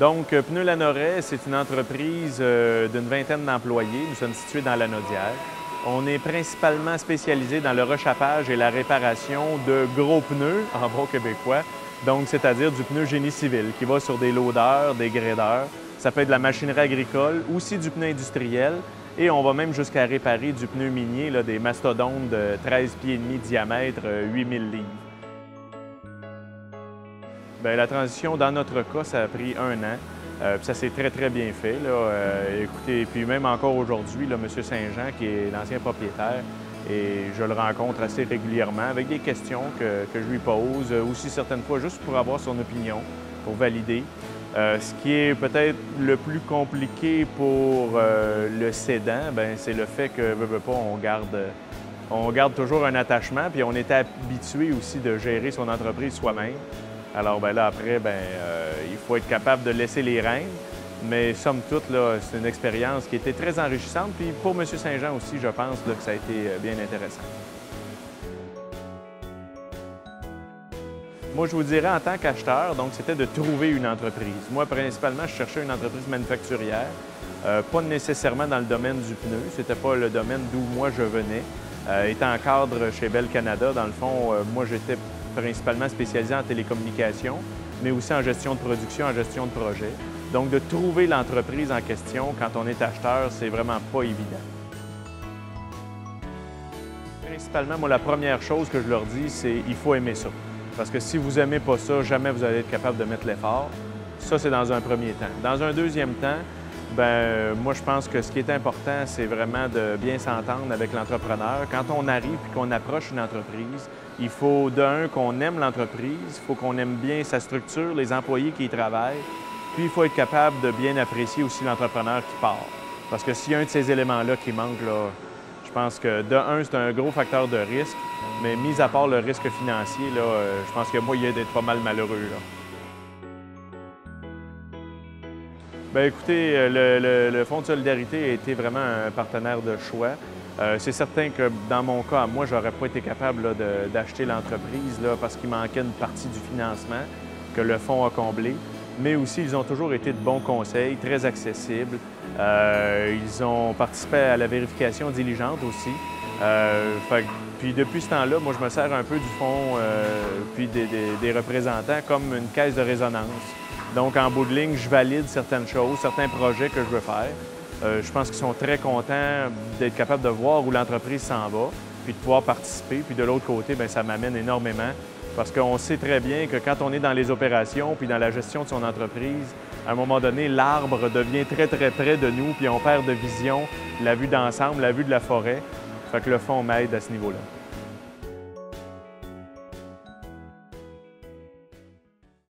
Donc, Pneus Lanoret, c'est une entreprise d'une vingtaine d'employés. Nous sommes situés dans Lanaudière. On est principalement spécialisé dans le rechappage et la réparation de gros pneus, en bon québécois, donc c'est-à-dire du pneu génie civil qui va sur des loaders, des graders. Ça peut être de la machinerie agricole, aussi du pneu industriel, et on va même jusqu'à réparer du pneu minier, là, des mastodontes de 13 pieds et demi de diamètre, 8000 livres. Bien, la transition, dans notre cas, ça a pris 1 an. Puis ça s'est très, très bien fait. Là. Écoutez, puis même encore aujourd'hui, M. Saint-Jean, qui est l'ancien propriétaire, et je le rencontre assez régulièrement avec des questions que je lui pose, aussi certaines fois juste pour avoir son opinion, pour valider. Ce qui est peut-être le plus compliqué pour le cédant, c'est le fait que, veut pas, on garde toujours un attachement, puis on est habitué aussi de gérer son entreprise soi-même. Alors là, après, il faut être capable de laisser les rênes. Mais somme toute, c'est une expérience qui était très enrichissante. Puis pour M. Saint-Jean aussi, je pense là, que ça a été bien intéressant. Moi, je vous dirais, en tant qu'acheteur, donc c'était de trouver une entreprise. Moi, principalement, je cherchais une entreprise manufacturière, pas nécessairement dans le domaine du pneu. C'était pas le domaine d'où moi je venais. Étant cadre chez Bell Canada, dans le fond, moi, j'étais principalement spécialisé en télécommunications, mais aussi en gestion de production, en gestion de projet. Donc, de trouver l'entreprise en question quand on est acheteur, c'est vraiment pas évident. Principalement, moi, la première chose que je leur dis, c'est qu'il faut aimer ça. Parce que si vous n'aimez pas ça, jamais vous allez être capable de mettre l'effort. Ça, c'est dans un premier temps. Dans un deuxième temps, moi, je pense que ce qui est important, c'est vraiment de bien s'entendre avec l'entrepreneur. Quand on arrive et qu'on approche une entreprise, il faut, d'un, qu'on aime l'entreprise, il faut qu'on aime bien sa structure, les employés qui y travaillent, puis il faut être capable de bien apprécier aussi l'entrepreneur qui part. Parce que s'il y a un de ces éléments-là qui manque, là, je pense que, de un, c'est un gros facteur de risque, mais mis à part le risque financier, là, je pense qu'il y a moyen d'être pas mal malheureux. Là. Bien, écoutez, le Fonds de solidarité a été vraiment un partenaire de choix. C'est certain que dans mon cas, moi, je n'aurais pas été capable d'acheter l'entreprise parce qu'il manquait une partie du financement que le fonds a comblé. Mais aussi, ils ont toujours été de bons conseils, très accessibles. Ils ont participé à la vérification diligente aussi. Puis depuis ce temps-là, moi, je me sers un peu du fonds puis des représentants comme une caisse de résonance. Donc, en bout de ligne, je valide certaines choses, certains projets que je veux faire. Je pense qu'ils sont très contents d'être capables de voir où l'entreprise s'en va, puis de pouvoir participer. Puis de l'autre côté, ça m'amène énormément parce qu'on sait très bien que quand on est dans les opérations puis dans la gestion de son entreprise, à un moment donné, l'arbre devient très, très près de nous, puis on perd de vision la vue d'ensemble, la vue de la forêt. Fait que le fonds m'aide à ce niveau-là.